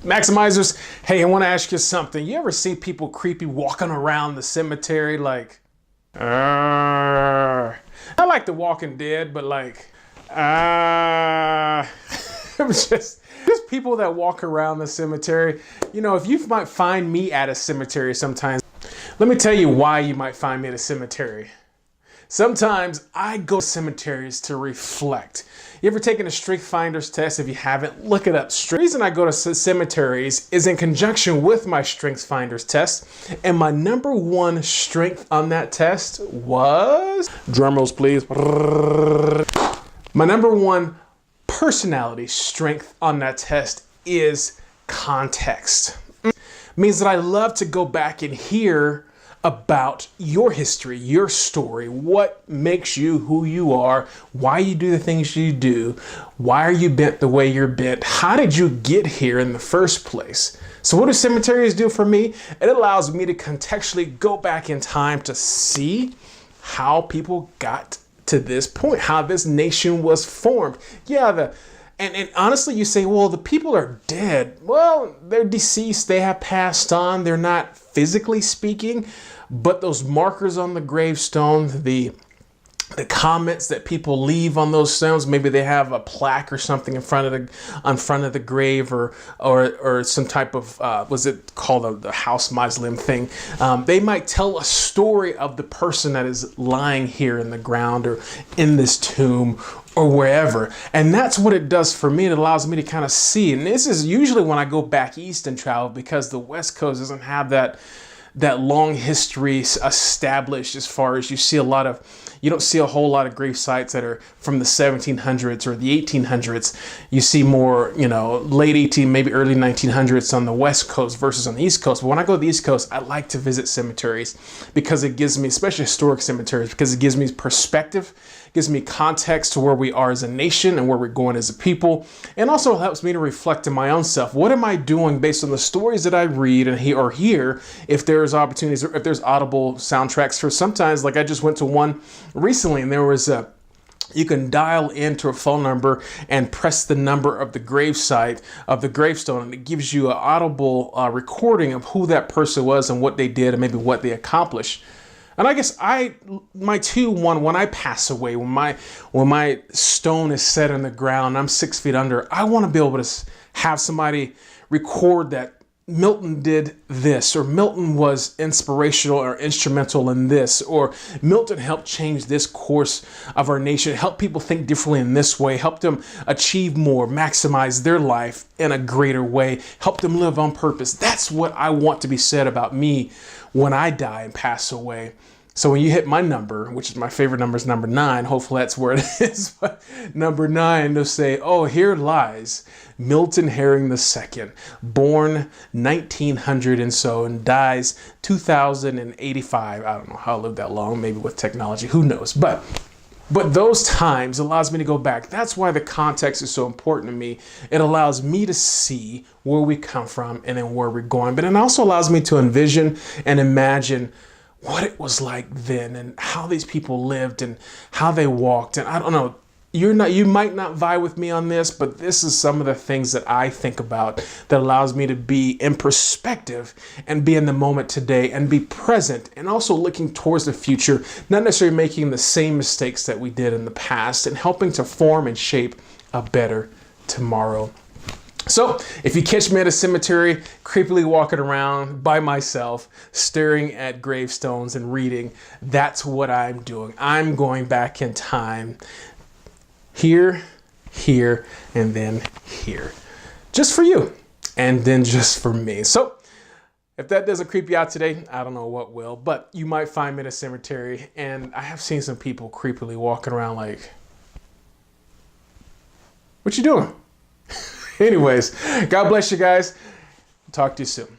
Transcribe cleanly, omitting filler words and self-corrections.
Maximizers, hey, I want to ask you something. You ever see people creepy walking around the cemetery like, not like The Walking Dead, but like, just people that walk around the cemetery. You know, if you might find me at a cemetery sometimes, let me tell you why you might find me at a cemetery. Sometimes I go to cemeteries to reflect. You ever taken a Strength Finders test? If you haven't, look it up. The reason I go to cemeteries is in conjunction with my Strength Finders test. And my number one strength on that test was, drum rolls please. My number one personality strength on that test is context. Means that I love to go back and hear about your history, your story, what makes you who you are, why you do the things you do, why are you bent the way you're bent, how did you get here in the first place? So what do cemeteries do for me? It allows me to contextually go back in time to see how people got to this point, how this nation was formed. Yeah, and honestly, you say, well, the people are dead. Well, they're deceased. They have passed on. They're not physically speaking, but those markers on the gravestone, the comments that people leave on those stones, maybe they have a plaque or something in front of the grave, or some type of was it called the house mausoleum thing? They might tell a story of the person that is lying here in the ground or in this tomb or wherever. And that's what it does for me. It allows me to kind of see. And this is usually when I go back east and travel, because the West Coast doesn't have that long history established, as far as you don't see a whole lot of grave sites that are from the 1700s or the 1800s. You see more, late 18, maybe early 1900s on the West Coast versus on the East Coast. But when I go to the East Coast, I like to visit cemeteries because it gives me, especially historic cemeteries, because it gives me perspective, gives me context to where we are as a nation and where we're going as a people, and also helps me to reflect in my own self. What am I doing based on the stories that I read and hear? If there's opportunities, or if there's audible soundtracks for, sometimes, like I just went to one recently, and there was you can dial into a phone number and press the number of the gravesite of the gravestone, and it gives you an audible recording of who that person was and what they did and maybe what they accomplished. And I guess when I pass away, when my stone is set in the ground, I'm 6 feet under, I want to be able to have somebody record that Milton did this, or Milton was inspirational or instrumental in this, or Milton helped change this course of our nation, help people think differently in this way, help them achieve more, maximize their life in a greater way, help them live on purpose. That's what I want to be said about me when I die and pass away. So when you hit my number, which is my favorite number, is number 9. Hopefully that's where it is. But number 9, they'll say, oh, here lies Milton Herring II, born 1900 and so, and dies 2085. I don't know how I lived that long, maybe with technology, who knows? But those times allows me to go back. That's why the context is so important to me. It allows me to see where we come from and then where we're going. But it also allows me to envision and imagine what it was like then, and how these people lived and how they walked. And I don't know, you might not vibe with me on this, but this is some of the things that I think about that allows me to be in perspective and be in the moment today and be present, and also looking towards the future, not necessarily making the same mistakes that we did in the past, and helping to form and shape a better tomorrow. So if you catch me at a cemetery, creepily walking around by myself, staring at gravestones and reading, that's what I'm doing. I'm going back in time. Here, and then here. Just for you, and then just for me. So if that doesn't creep you out today, I don't know what will, but you might find me at a cemetery, and I have seen some people creepily walking around like, what you doing? Anyways, God bless you guys. Talk to you soon.